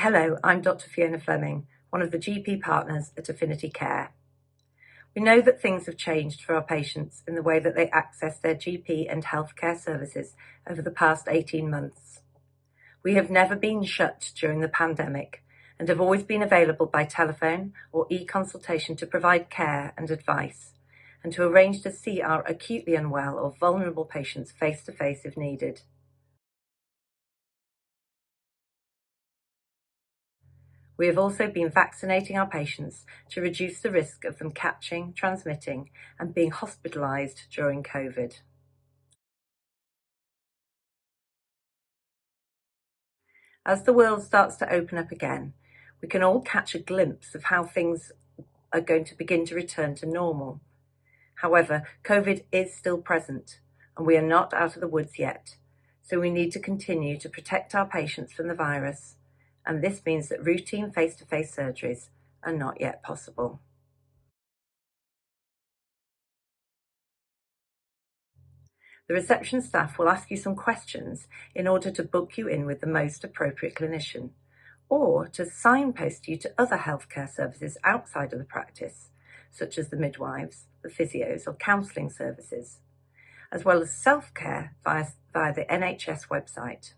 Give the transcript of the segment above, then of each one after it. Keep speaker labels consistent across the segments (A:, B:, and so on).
A: Hello, I'm Dr Fiona Fleming, one of the GP partners at Affinity Care. We know that things have changed for our patients in the way that they access their GP and healthcare services over the past 18 months. We have never been shut during the pandemic and have always been available by telephone or e-consultation to provide care and advice, and to arrange to see our acutely unwell or vulnerable patients face-to-face if needed. We have also been vaccinating our patients to reduce the risk of them catching, transmitting, and being hospitalised during COVID. As the world starts to open up again, we can all catch a glimpse of how things are going to begin to return to normal. However, COVID is still present, and we are not out of the woods yet, so we need to continue to protect our patients from the virus, and this means that routine face-to-face surgeries are not yet possible. The reception staff will ask you some questions in order to book you in with the most appropriate clinician, or to signpost you to other healthcare services outside of the practice, such as the midwives, the physios, or counselling services, as well as self-care via the NHS website.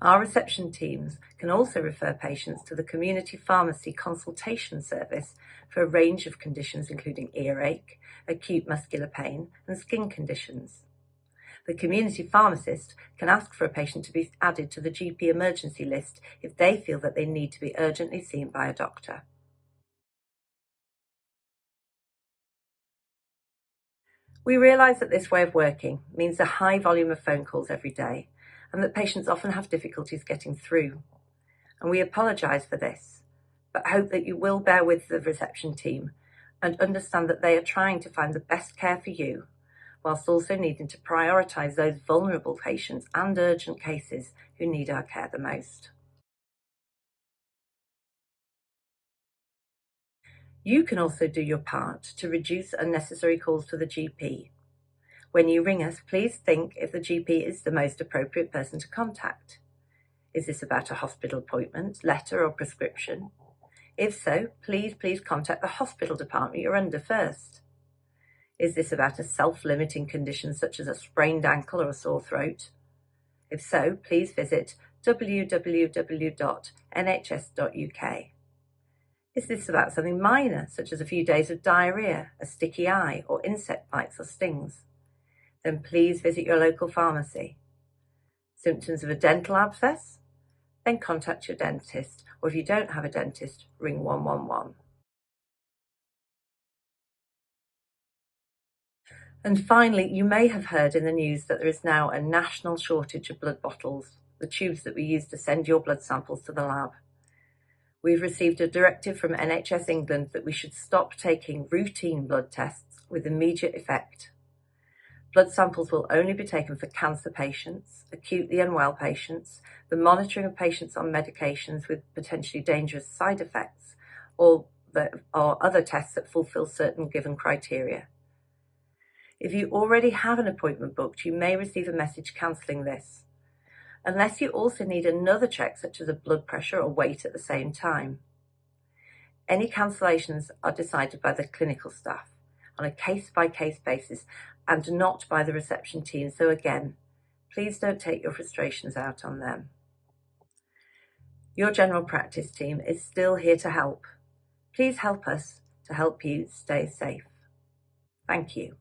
A: Our reception teams can also refer patients to the community pharmacy consultation service for a range of conditions including earache, acute muscular pain, and skin conditions. The community pharmacist can ask for a patient to be added to the GP emergency list if they feel that they need to be urgently seen by a doctor. We realise that this way of working means a high volume of phone calls every day, and that patients often have difficulties getting through. And we apologise for this, but hope that you will bear with the reception team and understand that they are trying to find the best care for you, whilst also needing to prioritise those vulnerable patients and urgent cases who need our care the most. You can also do your part to reduce unnecessary calls to the GP. When you ring us, please think if the GP is the most appropriate person to contact. Is this about a hospital appointment, letter, or prescription? If so, please contact the hospital department you're under first. Is this about a self-limiting condition such as a sprained ankle or a sore throat? If so, please visit www.nhs.uk. Is this about something minor, such as a few days of diarrhoea, a sticky eye, or insect bites or stings? Then please visit your local pharmacy. Symptoms of a dental abscess? Then contact your dentist, or if you don't have a dentist, ring 111. And finally, you may have heard in the news that there is now a national shortage of blood bottles, the tubes that we use to send your blood samples to the lab. We've received a directive from NHS England that we should stop taking routine blood tests with immediate effect. Blood samples will only be taken for cancer patients, acutely unwell patients, the monitoring of patients on medications with potentially dangerous side effects, or other tests that fulfill certain given criteria. If you already have an appointment booked, you may receive a message cancelling this, unless you also need another check such as a blood pressure or weight at the same time. Any cancellations are decided by the clinical staff on a case-by-case basis and not by the reception team, so again, please don't take your frustrations out on them. Your general practice team is still here to help. Please help us to help you stay safe. Thank you.